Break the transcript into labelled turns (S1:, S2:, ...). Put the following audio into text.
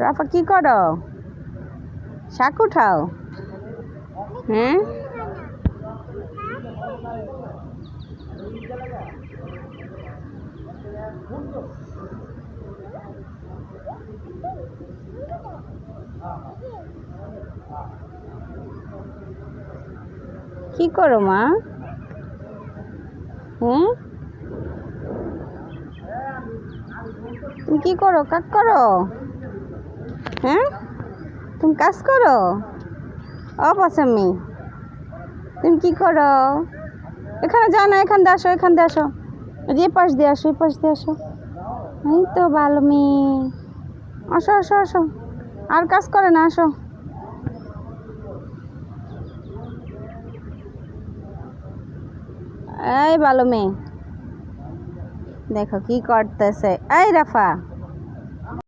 S1: রাফা কি করো? শাক উঠাও? হ্যাঁ, কি করো মা? হ্যাঁ, তুমি কি করো? কাজ করো? হ্যাঁ, তুমি কাজ করো? ও পছন্দি, তুমি কি করো? এখানে যাও না, এখান দিয়ে আসো, এখান দিয়ে আসো, এই পাশ দিয়ে আসো, এই পাশ দিয়ে আসো। এই তো ভালো মেয়ে, আসো আসো আসো, আর কাজ করে না, আসো। এই ভালো মেয়ে, দেখো কি করতেছে। এই রাফা,